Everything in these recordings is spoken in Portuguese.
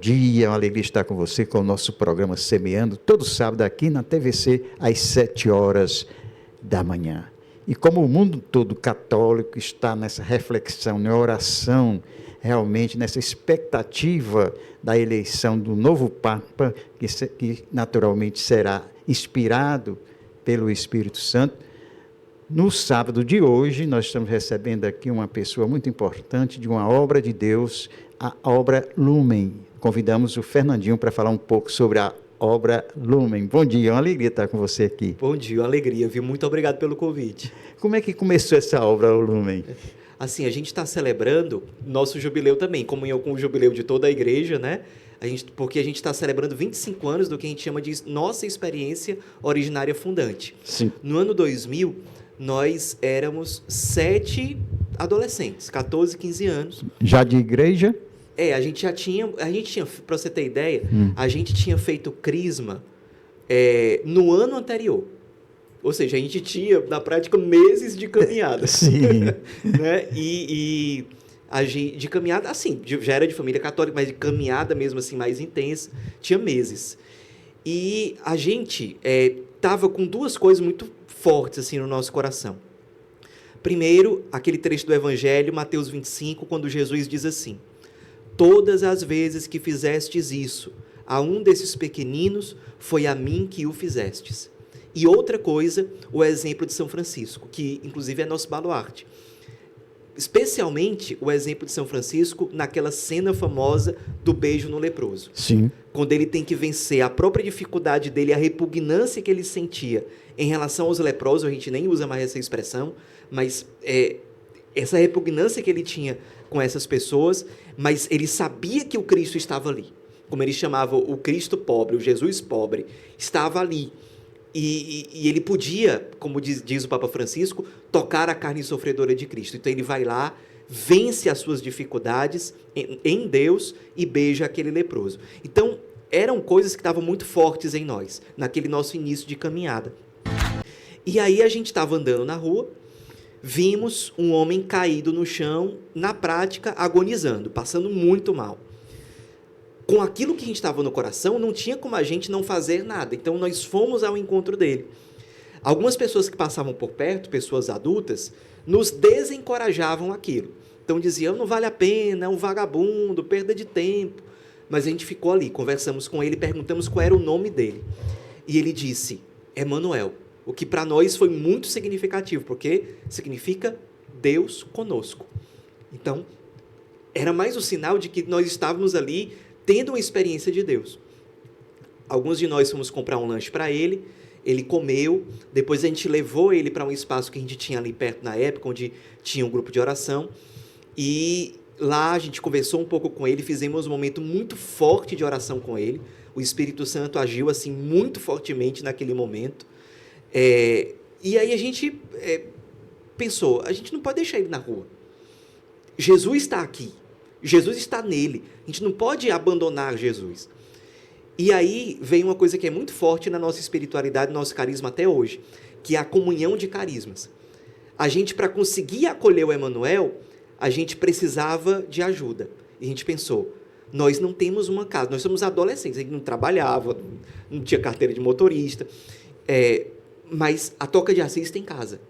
dia, é uma alegria estar com você com o nosso programa Semeando, todo sábado aqui na TVC, às 7 horas da manhã. E como o mundo todo católico está nessa reflexão, na oração, realmente nessa expectativa da eleição do novo Papa, que naturalmente será inspirado pelo Espírito Santo, no sábado de hoje, nós estamos recebendo aqui uma pessoa muito importante de uma obra de Deus, a obra Lumen. Convidamos o Fernandinho para falar um pouco sobre a obra Lumen. Bom dia, é uma alegria estar com você aqui. Bom dia, uma alegria, viu? Muito obrigado pelo convite. Como é que começou essa obra Lumen? Assim, a gente está celebrando nosso jubileu também, comunhão com o jubileu de toda a igreja, né? Porque a gente está celebrando 25 anos do que a gente chama de nossa experiência originária fundante. Sim. No ano 2000, nós éramos 7 adolescentes, 14, 15 anos. Já de igreja? A gente tinha, para você ter ideia, a gente tinha feito crisma no ano anterior. Ou seja, a gente tinha, na prática, meses de caminhada. Sim. Né? E a gente, de caminhada, assim, já era de família católica, mas de caminhada mesmo assim, mais intensa, tinha meses. E a gente estava com duas coisas muito fortes assim no nosso coração. Primeiro, aquele trecho do Evangelho, Mateus 25, quando Jesus diz assim: todas as vezes que fizestes isso a um desses pequeninos, foi a mim que o fizestes. E outra coisa, o exemplo de São Francisco, que inclusive é nosso baluarte. Especialmente o exemplo de São Francisco naquela cena famosa do beijo no leproso. Sim. Quando ele tem que vencer a própria dificuldade dele, a repugnância que ele sentia em relação aos leprosos, a gente nem usa mais essa expressão, mas essa repugnância que ele tinha com essas pessoas, mas ele sabia que o Cristo estava ali. Como ele chamava o Cristo pobre, o Jesus pobre, estava ali. E ele podia, como diz o Papa Francisco, tocar a carne sofredora de Cristo. Então ele vai lá, vence as suas dificuldades em Deus e beija aquele leproso. Então eram coisas que estavam muito fortes em nós, naquele nosso início de caminhada. E aí a gente estava andando na rua, vimos um homem caído no chão, na prática agonizando, passando muito mal. Com aquilo que a gente estava no coração, não tinha como a gente não fazer nada. Então, nós fomos ao encontro dele. Algumas pessoas que passavam por perto, pessoas adultas, nos desencorajavam aquilo. Então, diziam, não vale a pena, é um vagabundo, perda de tempo. Mas a gente ficou ali, conversamos com ele, perguntamos qual era o nome dele. E ele disse, Emanuel, o que para nós foi muito significativo, porque significa Deus conosco. Então, era mais o sinal de que nós estávamos ali tendo uma experiência de Deus. Alguns de nós fomos comprar um lanche para ele, ele comeu, depois a gente levou ele para um espaço que a gente tinha ali perto na época, onde tinha um grupo de oração, e lá a gente conversou um pouco com ele, fizemos um momento muito forte de oração com ele, o Espírito Santo agiu assim muito fortemente naquele momento, e aí a gente pensou, a gente não pode deixar ele na rua, Jesus está aqui, Jesus está nele. A gente não pode abandonar Jesus. E aí vem uma coisa que é muito forte na nossa espiritualidade, no nosso carisma até hoje, que é a comunhão de carismas. A gente, para conseguir acolher o Emanuel, a gente precisava de ajuda. E a gente pensou, nós não temos uma casa, nós somos adolescentes, a gente não trabalhava, não tinha carteira de motorista, mas a Toca de Assis tem casa.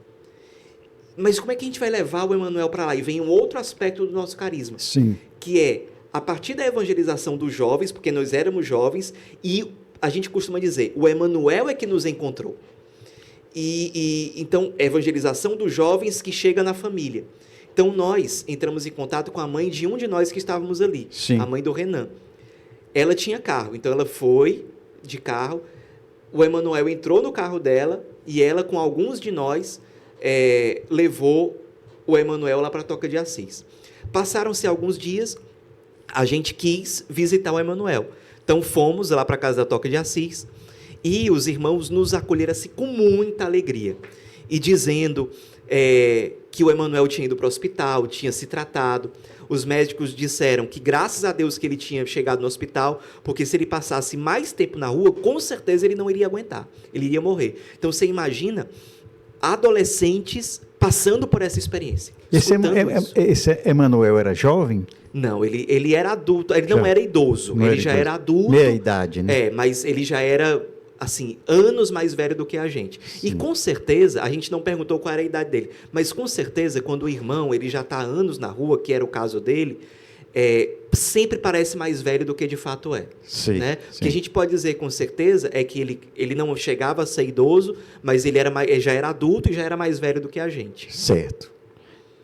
Mas como é que a gente vai levar o Emanuel para lá? E vem um outro aspecto do nosso carisma. Sim. Que é, a partir da evangelização dos jovens, porque nós éramos jovens, e a gente costuma dizer, o Emanuel é que nos encontrou. Então, evangelização dos jovens que chega na família. Então, nós entramos em contato com a mãe de um de nós que estávamos ali. Sim. A mãe do Renan. Ela tinha carro, então ela foi de carro, o Emanuel entrou no carro dela, e ela, com alguns de nós, levou o Emanuel lá para a Toca de Assis. Passaram-se alguns dias, a gente quis visitar o Emanuel. Então fomos lá para a casa da Toca de Assis e os irmãos nos acolheram assim, com muita alegria. E dizendo que o Emanuel tinha ido para o hospital, tinha se tratado. Os médicos disseram que graças a Deus que ele tinha chegado no hospital, porque se ele passasse mais tempo na rua, com certeza ele não iria aguentar, ele iria morrer. Então você imagina adolescentes passando por essa experiência. Esse Emanuel era jovem? Não, ele era adulto, ele não era idoso, ele já era adulto. Meia idade, né? Mas ele já era, assim, anos mais velho do que a gente. Sim. E com certeza, a gente não perguntou qual era a idade dele, mas com certeza, quando o irmão, ele já está há anos na rua, que era o caso dele, sempre parece mais velho do que de fato é. Sim, né? sim. O que a gente pode dizer com certeza é que ele não chegava a ser idoso, mas ele já era adulto e já era mais velho do que a gente. Certo.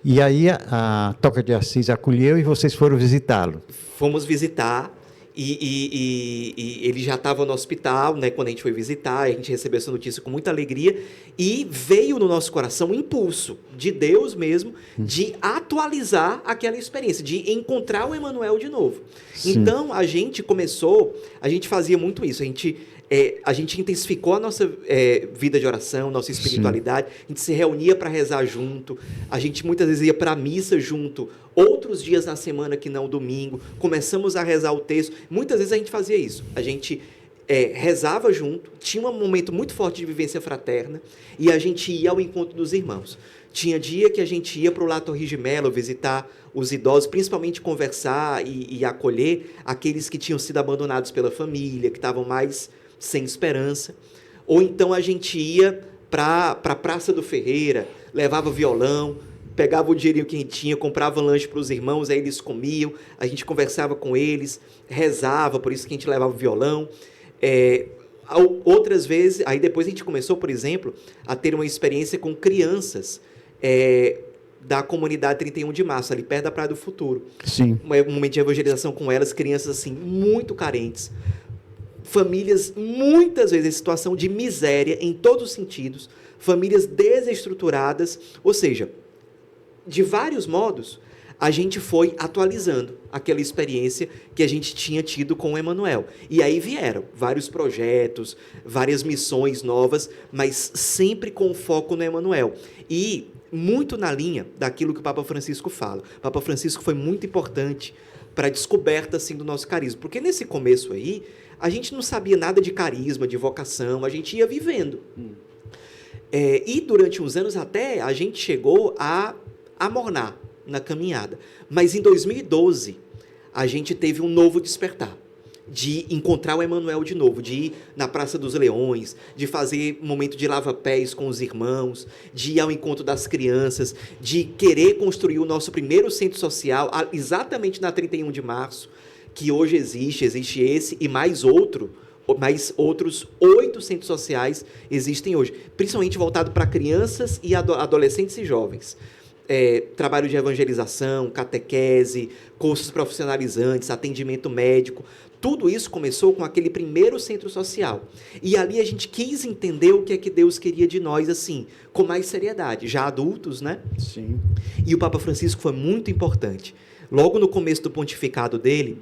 E aí a Toca de Assis acolheu e vocês foram visitá-lo? Fomos visitar e ele já estava no hospital, né, quando a gente foi visitar, a gente recebeu essa notícia com muita alegria e veio no nosso coração um impulso de Deus mesmo de atualizar aquela experiência, de encontrar o Emanuel de novo. Sim. Então a gente fazia muito isso, a gente intensificou a nossa vida de oração, nossa espiritualidade. Sim. A gente se reunia para rezar junto. A gente muitas vezes ia para a missa junto. Outros dias na semana que não domingo. Começamos a rezar o texto. Muitas vezes a gente fazia isso. A gente rezava junto. Tinha um momento muito forte de vivência fraterna. E a gente ia ao encontro dos irmãos. Tinha dia que a gente ia para o La Torre Gemela visitar os idosos, principalmente conversar e acolher aqueles que tinham sido abandonados pela família, que estavam mais sem esperança. Ou então a gente ia para a Praça do Ferreira, levava violão, pegava o dinheirinho que a gente tinha, comprava lanche para os irmãos, aí eles comiam, a gente conversava com eles, rezava, por isso que a gente levava o violão. Outras vezes, aí depois a gente começou, por exemplo, a ter uma experiência com crianças da comunidade 31 de março, ali perto da Praia do Futuro. Sim. Um momento de evangelização com elas, crianças assim, muito carentes, famílias muitas vezes em situação de miséria em todos os sentidos, famílias desestruturadas, ou seja, de vários modos, a gente foi atualizando aquela experiência que a gente tinha tido com o Emanuel. E aí vieram vários projetos, várias missões novas, mas sempre com foco no Emanuel. E muito na linha daquilo que o Papa Francisco fala. O Papa Francisco foi muito importante para a descoberta assim, do nosso carisma, porque nesse começo aí, a gente não sabia nada de carisma, de vocação, a gente ia vivendo. E durante uns anos até, a gente chegou a amornar na caminhada. Mas em 2012, a gente teve um novo despertar, de encontrar o Emanuel de novo, de ir na Praça dos Leões, de fazer um momento de lava-pés com os irmãos, de ir ao encontro das crianças, de querer construir o nosso primeiro centro social, exatamente na 31 de março, que hoje existe esse e mais outros 8 centros sociais existem hoje, principalmente voltado para crianças e adolescentes e jovens. Trabalho de evangelização, catequese, cursos profissionalizantes, atendimento médico, tudo isso começou com aquele primeiro centro social. E ali a gente quis entender o que é que Deus queria de nós, assim, com mais seriedade, já adultos, né? Sim. E o Papa Francisco foi muito importante. Logo no começo do pontificado dele,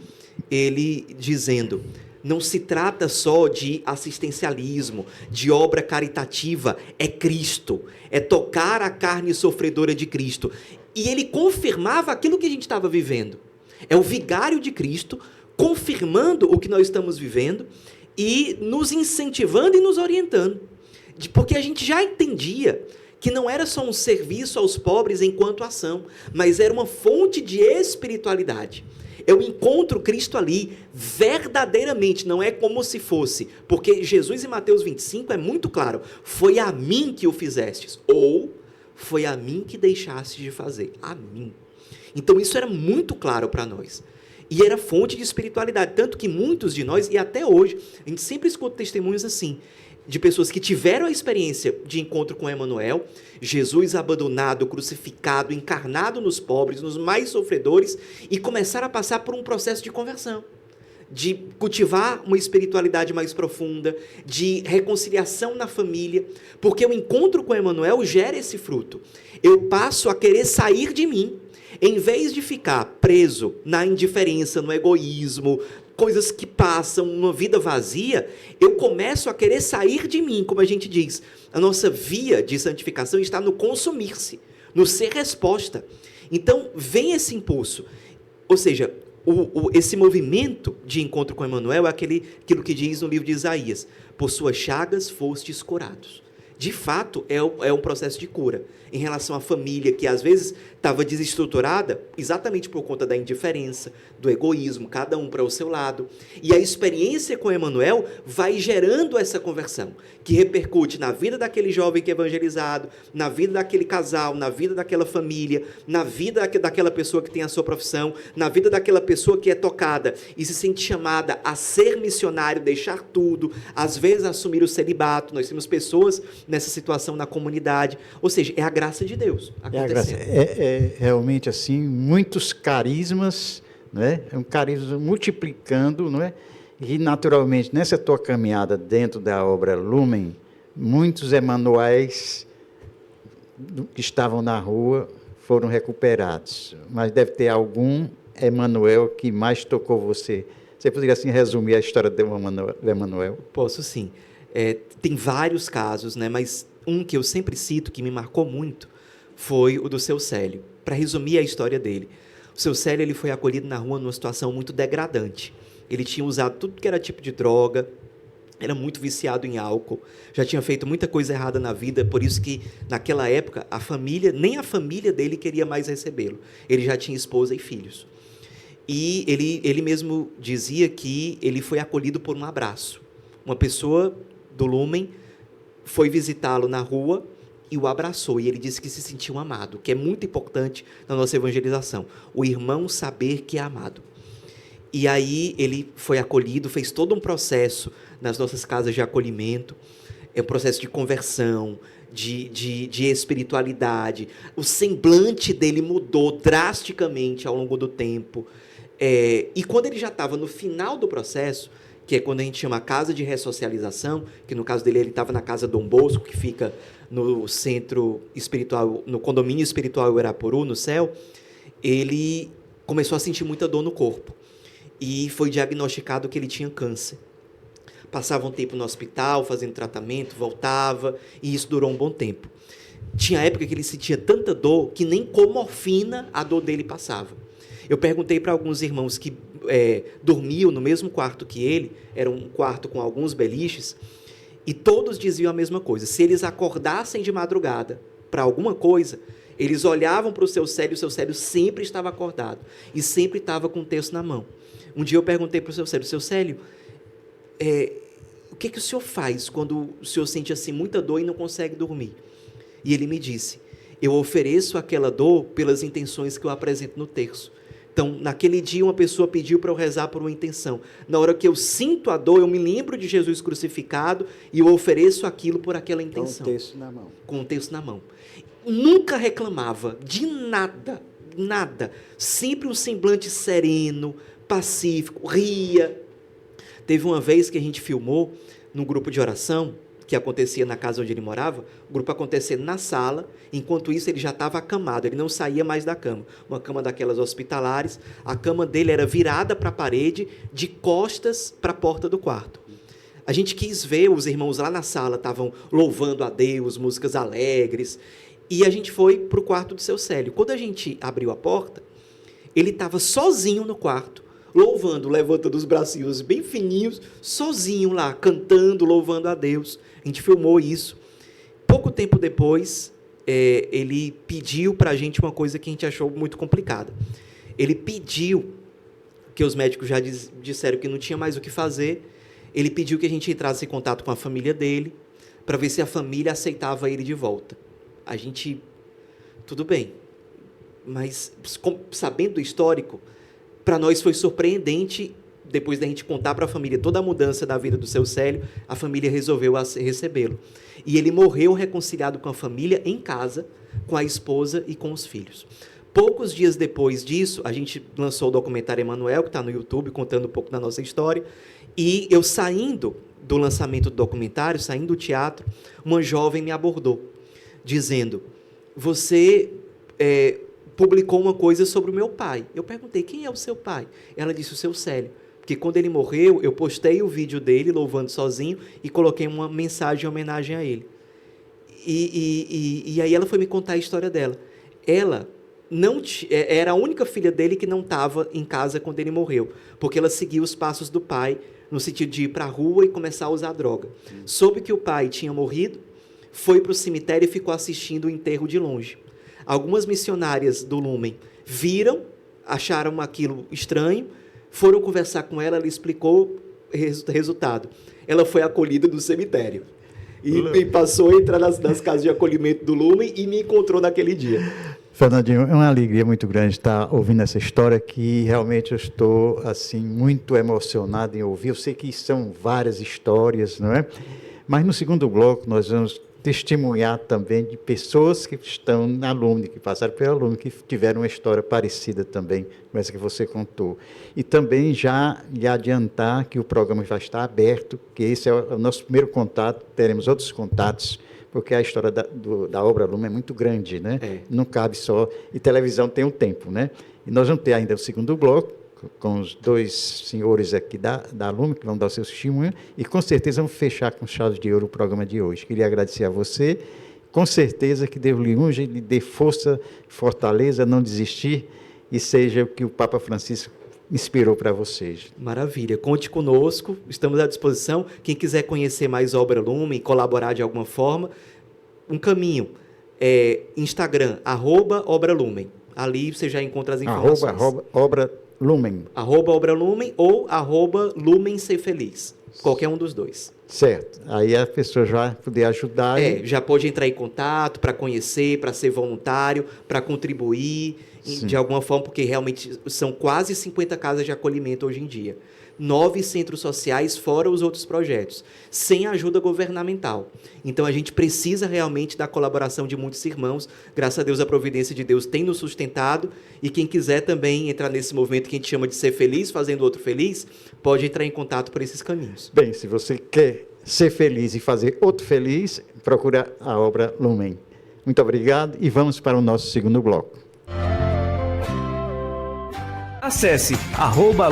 ele dizendo: não se trata só de assistencialismo, de obra caritativa, é Cristo, é tocar a carne sofredora de Cristo. E ele confirmava aquilo que a gente estava vivendo. É o vigário de Cristo confirmando o que nós estamos vivendo e nos incentivando e nos orientando. Porque a gente já entendia que não era só um serviço aos pobres enquanto ação, mas era uma fonte de espiritualidade. Eu encontro Cristo ali verdadeiramente, não é como se fosse, porque Jesus em Mateus 25 é muito claro, foi a mim que o fizestes, ou foi a mim que deixaste de fazer, a mim. Então isso era muito claro para nós, e era fonte de espiritualidade, tanto que muitos de nós, e até hoje, a gente sempre escuta testemunhos assim, de pessoas que tiveram a experiência de encontro com Emanuel, Jesus abandonado, crucificado, encarnado nos pobres, nos mais sofredores, e começaram a passar por um processo de conversão, de cultivar uma espiritualidade mais profunda, de reconciliação na família, porque o encontro com Emanuel gera esse fruto. Eu passo a querer sair de mim, em vez de ficar preso na indiferença, no egoísmo, coisas que passam, uma vida vazia, eu começo a querer sair de mim, como a gente diz. A nossa via de santificação está no consumir-se, no ser resposta. Então, vem esse impulso. Ou seja, esse movimento de encontro com Emanuel é aquilo que diz no livro de Isaías: por suas chagas fostes curados. de fato, é um processo de cura. Em relação à família, que às vezes estava desestruturada, exatamente por conta da indiferença, do egoísmo, cada um para o seu lado. E a experiência com Emanuel vai gerando essa conversão, que repercute na vida daquele jovem que é evangelizado, na vida daquele casal, na vida daquela família, na vida daquela pessoa que tem a sua profissão, na vida daquela pessoa que é tocada e se sente chamada a ser missionário, deixar tudo, às vezes assumir o celibato. Nós temos pessoas nessa situação na comunidade. Ou seja, é a graça de Deus acontecendo. É realmente assim, muitos carismas, né? É um carisma multiplicando, não é? E naturalmente, nessa tua caminhada dentro da obra Lumen, muitos Emanuéis que estavam na rua foram recuperados, mas deve ter algum Emanuel que mais tocou você. Você poderia assim resumir a história do Emanuel? Posso sim. Tem vários casos, né? Mas um que eu sempre cito, que me marcou muito, foi o do seu Célio. Para resumir a história dele, o seu Célio ele foi acolhido na rua numa situação muito degradante. Ele tinha usado tudo que era tipo de droga, era muito viciado em álcool, já tinha feito muita coisa errada na vida, por isso que, naquela época, nem a família dele queria mais recebê-lo. Ele já tinha esposa e filhos. E ele mesmo dizia que ele foi acolhido por um abraço. Uma pessoa do Lumen foi visitá-lo na rua e o abraçou, e ele disse que se sentiu amado, que é muito importante na nossa evangelização, o irmão saber que é amado. E aí ele foi acolhido, fez todo um processo nas nossas casas de acolhimento, um processo de conversão, de espiritualidade. O semblante dele mudou drasticamente ao longo do tempo. E quando ele já estava no final do processo, que é quando a gente chama casa de ressocialização, que no caso dele ele estava na casa Dom Bosco, que fica no centro espiritual, no condomínio espiritual Uirapuru, no céu, ele começou a sentir muita dor no corpo. E foi diagnosticado que ele tinha câncer. Passava um tempo no hospital, fazendo tratamento, voltava, e isso durou um bom tempo. Tinha época que ele sentia tanta dor que nem com morfina a dor dele passava. Eu perguntei para alguns irmãos que dormiam no mesmo quarto que ele, era um quarto com alguns beliches, e todos diziam a mesma coisa. Se eles acordassem de madrugada para alguma coisa, eles olhavam para o seu Célio sempre estava acordado, e sempre estava com um terço na mão. Um dia eu perguntei para o seu Célio, o que o senhor faz quando o senhor sente assim muita dor e não consegue dormir? E ele me disse, eu ofereço aquela dor pelas intenções que eu apresento no terço. Então, naquele dia, uma pessoa pediu para eu rezar por uma intenção. Na hora que eu sinto a dor, eu me lembro de Jesus crucificado e eu ofereço aquilo por aquela intenção. Com o terço na mão. Com o terço na mão. Nunca reclamava de nada, nada. Sempre um semblante sereno, pacífico, ria. Teve uma vez que a gente filmou num grupo de oração, que acontecia na casa onde ele morava, o grupo acontecendo na sala, enquanto isso ele já estava acamado, ele não saía mais da cama, uma cama daquelas hospitalares, a cama dele era virada para a parede, de costas para a porta do quarto. A gente quis ver, os irmãos lá na sala estavam louvando a Deus, músicas alegres, e a gente foi para o quarto do seu Célio. Quando a gente abriu a porta, ele estava sozinho no quarto, louvando, levantando os bracinhos bem fininhos, sozinho lá, cantando, louvando a Deus. A gente filmou isso. Pouco tempo depois, ele pediu para a gente uma coisa que a gente achou muito complicada. Ele pediu, que os médicos já disseram que não tinha mais o que fazer, ele pediu que a gente entrasse em contato com a família dele, para ver se a família aceitava ele de volta. A gente, tudo bem, mas sabendo do histórico, para nós foi surpreendente, depois da gente contar para a família toda a mudança da vida do seu Célio, a família resolveu recebê-lo. E ele morreu reconciliado com a família em casa, com a esposa e com os filhos. Poucos dias depois disso, a gente lançou o documentário Emanuel, que está no YouTube, contando um pouco da nossa história, e eu saindo do lançamento do documentário, saindo do teatro, uma jovem me abordou, dizendo, você publicou uma coisa sobre o meu pai. Eu perguntei, quem é o seu pai? Ela disse, o seu Célio. Porque quando ele morreu, eu postei o vídeo dele, louvando sozinho, e coloquei uma mensagem em homenagem a ele. E aí ela foi me contar a história dela. Ela era a única filha dele que não estava em casa quando ele morreu, porque ela seguiu os passos do pai, no sentido de ir para a rua e começar a usar droga. Soube que o pai tinha morrido, foi para o cemitério e ficou assistindo o enterro de longe. Algumas missionárias do Lumen viram, acharam aquilo estranho, foram conversar com ela, ela explicou o resultado. Ela foi acolhida no cemitério. E passou a entrar nas casas de acolhimento do Lumen e me encontrou naquele dia. Fernandinho, é uma alegria muito grande estar ouvindo essa história, que realmente eu estou assim muito emocionado em ouvir. Eu sei que são várias histórias, não é? Mas no segundo bloco nós vamos testemunhar também de pessoas que estão na Lumen, que passaram pela Lumen, que tiveram uma história parecida também com essa que você contou. E também já adiantar que o programa já está aberto, que esse é o nosso primeiro contato, teremos outros contatos, porque a história da obra Lumen é muito grande, né? Não cabe só, e televisão tem um tempo, né? E nós vamos ter ainda o segundo bloco, com os dois senhores aqui da Lumen, que vão dar o seu testemunho, e com certeza vamos fechar com chaves de ouro o programa de hoje. Queria agradecer a você, com certeza que Deus lhe unja, lhe dê força, fortaleza, não desistir, e seja o que o Papa Francisco inspirou para vocês. Maravilha, conte conosco, estamos à disposição. Quem quiser conhecer mais Obra Lumen, colaborar de alguma forma, um caminho é Instagram, @ObraLumen. Ali você já encontra as informações. Obra Lumen. @Obra Lumen ou @Lumen Ser Feliz. Qualquer um dos dois. Certo. Aí a pessoa já vai poder ajudar. Já pode entrar em contato para conhecer, para ser voluntário, para contribuir de alguma forma, porque realmente são quase 50 casas de acolhimento hoje em dia. 9 centros sociais, fora os outros projetos, sem ajuda governamental. Então, a gente precisa realmente da colaboração de muitos irmãos. Graças a Deus, a providência de Deus tem nos sustentado. E quem quiser também entrar nesse movimento que a gente chama de ser feliz, fazendo outro feliz, pode entrar em contato por esses caminhos. Bem, se você quer ser feliz e fazer outro feliz, procura a Obra Lumen. Muito obrigado e vamos para o nosso segundo bloco. Acesse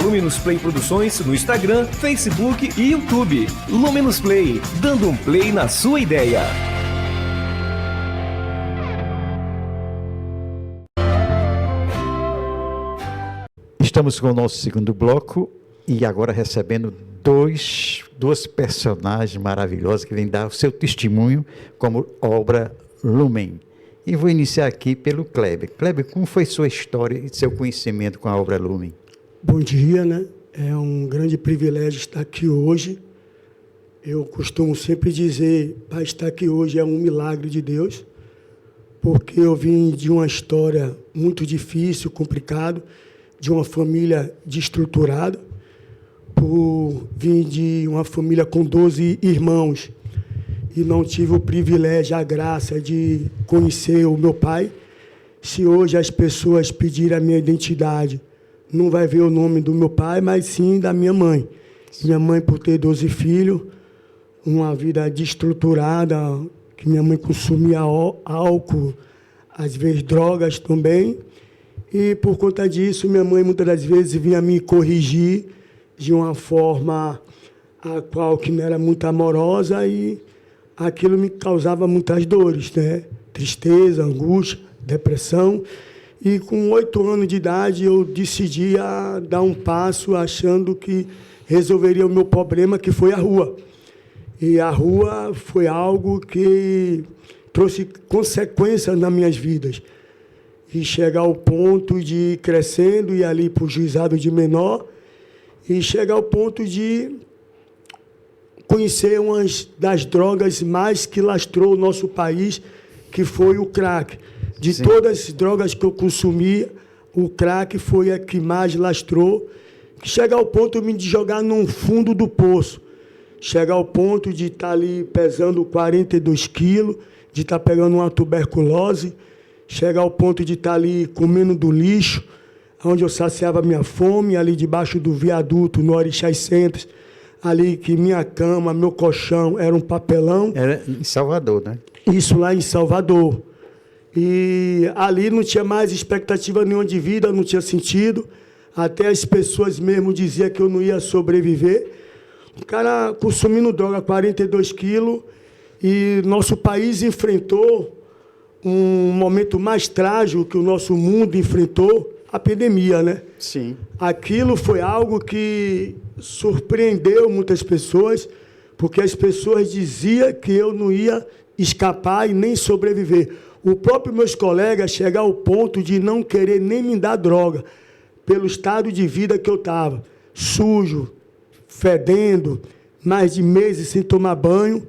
@LuminusPlay Produções no Instagram, Facebook e YouTube. Luminus Play, dando um play na sua ideia. Estamos com o nosso segundo bloco e agora recebendo duas personagens maravilhosas que vêm dar o seu testemunho como Obra Lumen. E vou iniciar aqui pelo Kleber. Kleber, como foi sua história e seu conhecimento com a Obra Lumen? Bom dia, né? É um grande privilégio estar aqui hoje. Eu costumo sempre dizer, para estar aqui hoje é um milagre de Deus, porque eu vim de uma história muito difícil, complicada, de uma família desestruturada, vim de uma família com 12 irmãos, e não tive o privilégio, a graça de conhecer o meu pai. Se hoje as pessoas pedirem a minha identidade, não vai ver o nome do meu pai, mas sim da minha mãe. Minha mãe, por ter 12 filhos, uma vida desestruturada, que minha mãe consumia álcool, às vezes drogas também. E, por conta disso, minha mãe, muitas das vezes, vinha me corrigir de uma forma a qual que não era muito amorosa, e aquilo me causava muitas dores, né? Tristeza, angústia, depressão. E com 8 anos de idade eu decidi a dar um passo achando que resolveria o meu problema, que foi a rua. E a rua foi algo que trouxe consequências nas minhas vidas. E chegar ao ponto de ir crescendo e ali para o juizado de menor, e chegar ao ponto de conhecer uma das drogas mais que lastrou o nosso país, que foi o crack. De Sim. todas as drogas que eu consumia, o crack foi a que mais lastrou. Chegar ao ponto de me jogar no fundo do poço. Chegar ao ponto de estar ali pesando 42 quilos, de estar pegando uma tuberculose. Chegar ao ponto de estar ali comendo do lixo, onde eu saciava minha fome, ali debaixo do viaduto, no Orixás Centros, ali que minha cama, meu colchão era um papelão. Era em Salvador, né? Isso lá em Salvador. E ali não tinha mais expectativa nenhuma de vida, não tinha sentido. Até as pessoas mesmo diziam que eu não ia sobreviver. O cara consumindo droga, 42 quilos, e nosso país enfrentou um momento mais trágico que o nosso mundo enfrentou, a pandemia, né? Sim. Aquilo foi algo que surpreendeu muitas pessoas, porque as pessoas diziam que eu não ia escapar e nem sobreviver. O próprio meus colegas chegar ao ponto de não querer nem me dar droga, pelo estado de vida que eu estava, sujo, fedendo, mais de meses sem tomar banho,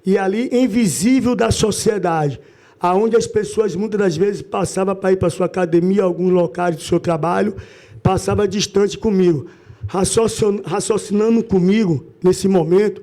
e ali invisível da sociedade, aonde as pessoas muitas das vezes passavam para ir para a sua academia, alguns locais do seu trabalho, passava distante comigo, raciocinando comigo, nesse momento,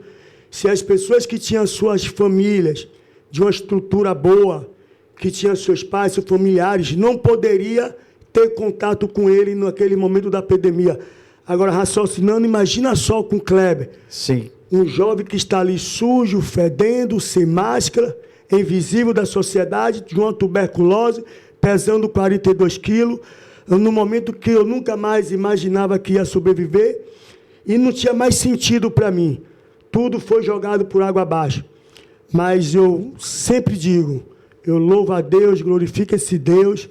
se as pessoas que tinham suas famílias, de uma estrutura boa, que tinham seus pais, seus familiares, não poderia ter contato com ele naquele momento da pandemia. Agora, raciocinando, imagina só com o Kleber. Sim. Um jovem que está ali sujo, fedendo, sem máscara, invisível da sociedade, de uma tuberculose, pesando 42 quilos, no momento que eu nunca mais imaginava que ia sobreviver, e não tinha mais sentido para mim. Tudo foi jogado por água abaixo. Mas eu sempre digo, eu louvo a Deus, glorifico esse Deus,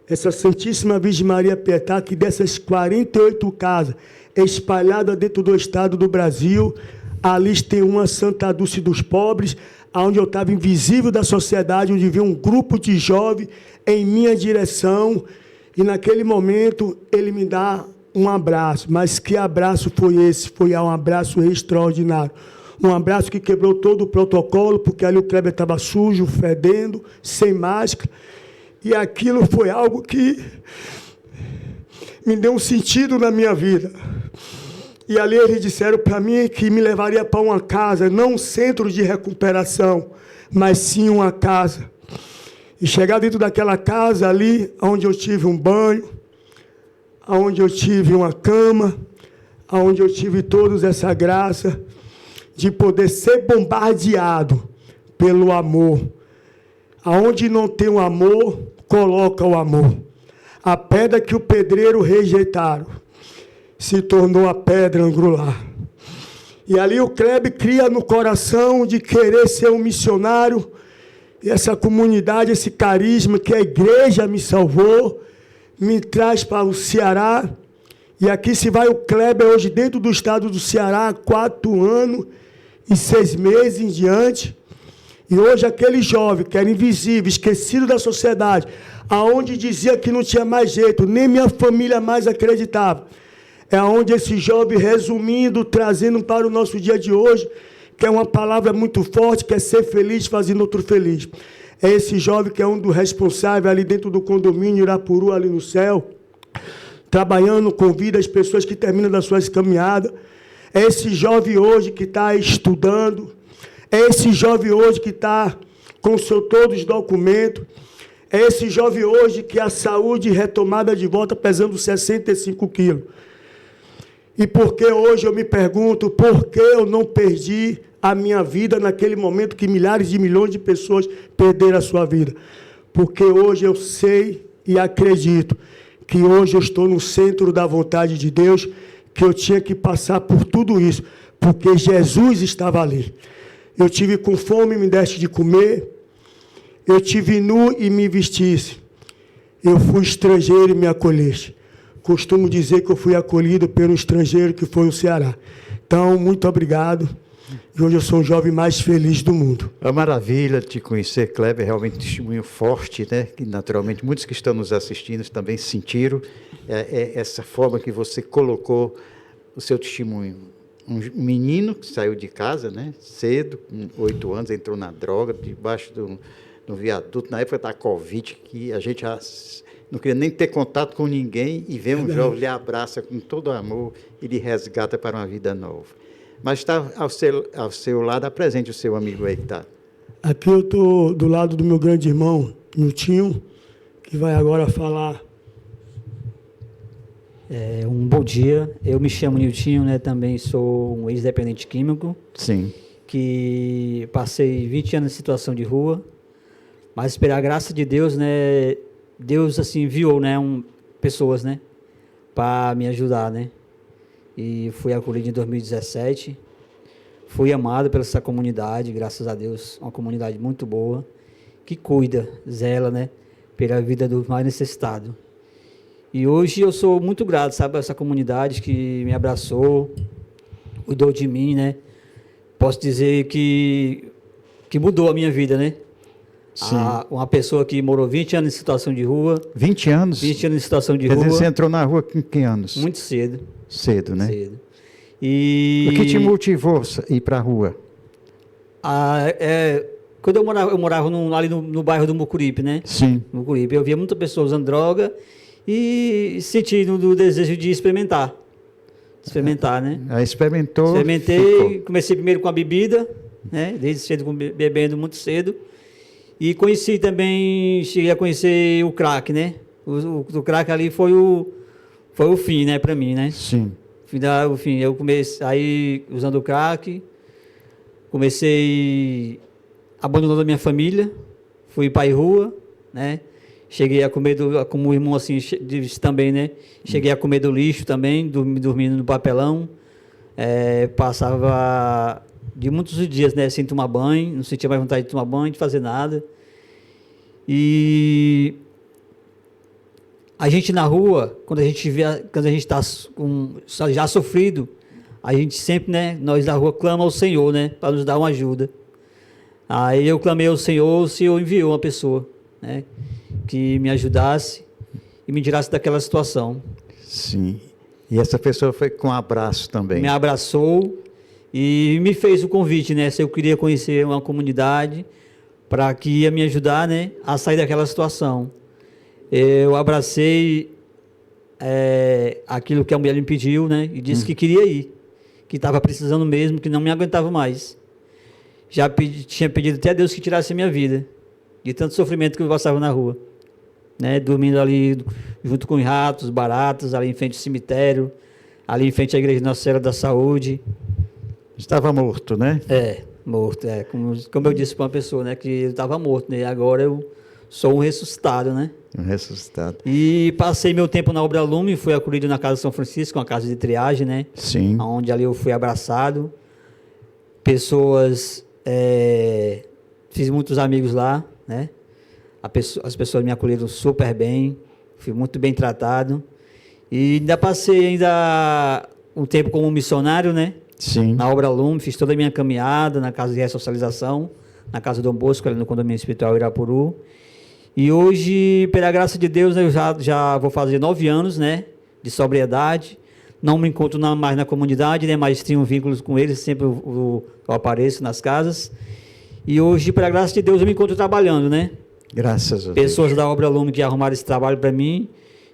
essa Santíssima Virgem Maria Pietá, que dessas 48 casas espalhadas dentro do estado do Brasil, ali tem uma Santa Dulce dos Pobres, onde eu estava invisível da sociedade, onde vi um grupo de jovens em minha direção, e naquele momento ele me dá um abraço. Mas que abraço foi esse? Foi um abraço extraordinário. Um abraço que quebrou todo o protocolo, porque ali o Kleber estava sujo, fedendo, sem máscara. E aquilo foi algo que me deu um sentido na minha vida. E ali eles disseram para mim que me levaria para uma casa, não um centro de recuperação, mas sim uma casa. E chegar dentro daquela casa ali, onde eu tive um banho, onde eu tive uma cama, onde eu tive toda essa graça de poder ser bombardeado pelo amor. Aonde não tem o amor, coloca o amor. A pedra que o pedreiro rejeitaram se tornou a pedra angular. E ali o Kleber cria no coração de querer ser um missionário. E essa comunidade, esse carisma que a igreja me salvou, me traz para o Ceará. E aqui se vai o Kleber hoje dentro do estado do Ceará há 4 anos e 6 meses em diante. E hoje aquele jovem que era invisível, esquecido da sociedade, aonde dizia que não tinha mais jeito, nem minha família mais acreditava. É onde esse jovem, resumindo, trazendo para o nosso dia de hoje, que é uma palavra muito forte, que é ser feliz fazendo outro feliz. É esse jovem que é um dos responsáveis ali dentro do condomínio Irapuru, ali no céu, trabalhando, convida as pessoas que terminam das suas caminhadas. É esse jovem hoje que está estudando. É esse jovem hoje que está com todos os documentos. É esse jovem hoje que a saúde retomada de volta pesando 65 quilos. E por que hoje eu me pergunto, por que eu não perdi a minha vida naquele momento que milhares de milhões de pessoas perderam a sua vida? Porque hoje eu sei e acredito que hoje eu estou no centro da vontade de Deus, que eu tinha que passar por tudo isso, porque Jesus estava ali. Eu tive com fome e me deste de comer, eu tive nu e me vestisse, eu fui estrangeiro e me acolheste. Costumo dizer que eu fui acolhido pelo estrangeiro que foi o Ceará. Então, muito obrigado. E hoje eu sou o jovem mais feliz do mundo. É uma maravilha te conhecer, Kleber, realmente um testemunho forte, né? Que naturalmente muitos que estão nos assistindo também sentiram essa forma que você colocou o seu testemunho. Um menino que saiu de casa, né? Cedo, com 8 anos, entrou na droga, debaixo do viaduto, na época da Covid, que a gente já não queria nem ter contato com ninguém, e vê um jovem, lhe abraça com todo amor e lhe resgata para uma vida nova. Mas está ao seu lado, apresente o seu amigo aí que está. Aqui eu estou do lado do meu grande irmão, Niltinho, que vai agora falar. Um bom dia, eu me chamo Niltinho, né? Também sou um ex-dependente químico. Sim. Que passei 20 anos em situação de rua, mas pela graça de Deus, né? Deus assim enviou, né, pessoas, né, para me ajudar, né? E fui acolhido em 2017. Fui amado pela essa comunidade, graças a Deus, uma comunidade muito boa, que cuida, zela, né, pela vida dos mais necessitados. E hoje eu sou muito grato, sabe, a essa comunidade que me abraçou, cuidou de mim, né? Posso dizer que que mudou a minha vida, né? Sim. Uma pessoa que morou 20 anos em situação de rua, 20 anos? 20 anos em situação de Quer rua, dizer, você entrou na rua com que anos? muito cedo. Cedo, né? Cedo. E O que te motivou a ir para a rua? quando eu morava ali no bairro do Mucuripe, né? Sim. Mucuripe, eu via muita pessoa usando droga e senti o desejo de experimentar. Experimentar, né? Aí experimentou. Experimentei, ficou. comecei primeiro com a bebida, né? Desde cedo, bebendo muito cedo. E conheci também, cheguei a conhecer o crack, né? O crack ali foi o fim, né, para mim, né? Sim. O fim, eu comecei aí usando o crack, comecei abandonando a minha família, fui para a rua, né? Cheguei a comer, como o irmão assim disse também, né? Cheguei a comer do lixo também, dormindo no papelão. Passava de muitos dias, né? Sem tomar banho, não sentia mais vontade de tomar banho, de fazer nada. E a gente na rua, quando a gente está já sofrido, a gente sempre, né? Nós da rua clama ao Senhor, né? Para nos dar uma ajuda. Aí eu clamei ao Senhor, o Senhor enviou uma pessoa, né? Que me ajudasse e me tirasse daquela situação. Sim. E essa pessoa foi com um abraço também. Me abraçou e me fez o convite, né? Se eu queria conhecer uma comunidade para que ia me ajudar, né? A sair daquela situação. Eu abracei aquilo que a mulher me pediu, né? E disse que queria ir, que estava precisando mesmo, que não me aguentava mais. Já tinha pedido até a Deus que tirasse a minha vida, de tanto sofrimento que eu passava na rua. Né, dormindo ali junto com ratos, baratas, ali em frente ao cemitério, ali em frente à igreja Nossa Senhora da Saúde. Estava morto, né? Morto, como eu disse para uma pessoa, né, que eu estava morto, né, agora eu sou um ressuscitado, né. Um ressuscitado. E passei meu tempo na Obra Lume, fui acolhido na Casa São Francisco, uma casa de triagem, né. Sim. Onde ali eu fui abraçado, pessoas, fiz muitos amigos lá, né. As pessoas me acolheram super bem, fui muito bem tratado. E ainda passei um tempo como missionário, né? Sim. Na Obra Lume, fiz toda a minha caminhada na casa de ressocialização, na casa do Dom Bosco, ali no condomínio espiritual Irapuru. E hoje, pela graça de Deus, eu já vou fazer 9 anos, né? De sobriedade. Não me encontro mais na comunidade, né? Mas tenho vínculos com eles, sempre eu apareço nas casas. E hoje, pela graça de Deus, eu me encontro trabalhando, né? Graças a Deus. Pessoas da Obra Lume que arrumaram esse trabalho para mim.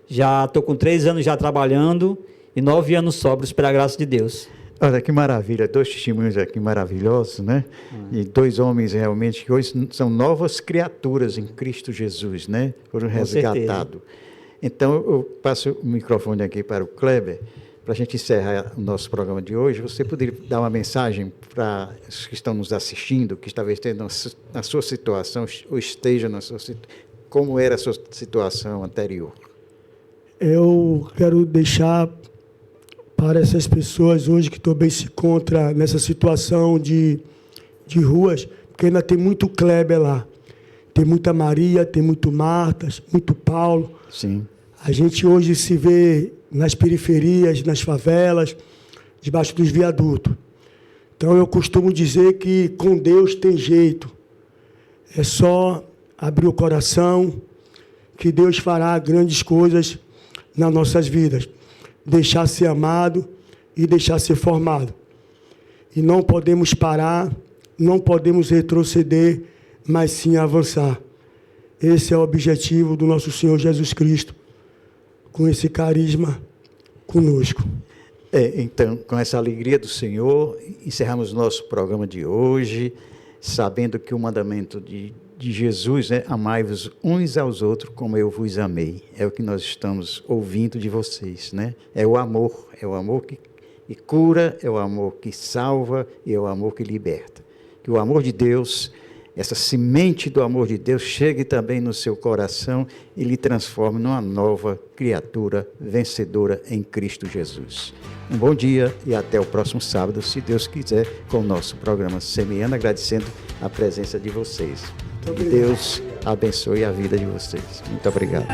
Já estou com 3 anos já trabalhando e 9 anos sóbrios, pela graça de Deus. Olha que maravilha, 2 testemunhos aqui maravilhosos, né? E 2 homens realmente que hoje são novas criaturas em Cristo Jesus, né? Foram resgatados. Então, eu passo o microfone aqui para o Kleber, para a gente encerrar o nosso programa de hoje. Você poderia dar uma mensagem para os que estão nos assistindo, que talvez estejam na sua situação, ou estejam na sua situação, como era a sua situação anterior? Eu quero deixar para essas pessoas hoje que também se encontram nessa situação de ruas, porque ainda tem muito Kleber lá. Tem muita Maria, tem muito Martas, muito Paulo. Sim. A gente hoje se vê nas periferias, nas favelas, debaixo dos viadutos. Então eu costumo dizer que com Deus tem jeito. É só abrir o coração que Deus fará grandes coisas nas nossas vidas. Deixar ser amado e deixar ser formado. E não podemos parar, não podemos retroceder, mas sim avançar. Esse é o objetivo do nosso Senhor Jesus Cristo, com esse carisma conosco. Então, com essa alegria do Senhor, encerramos o nosso programa de hoje, sabendo que o mandamento de Jesus é: amai-vos uns aos outros como eu vos amei. É o que nós estamos ouvindo de vocês, né? É o amor que cura, é o amor que salva e é o amor que liberta. Que o amor de Deus, essa semente do amor de Deus, chegue também no seu coração e lhe transforme numa nova criatura vencedora em Cristo Jesus. Um bom dia e até o próximo sábado, se Deus quiser, com o nosso programa Semeando, agradecendo a presença de vocês. Que Deus abençoe a vida de vocês. Muito obrigado.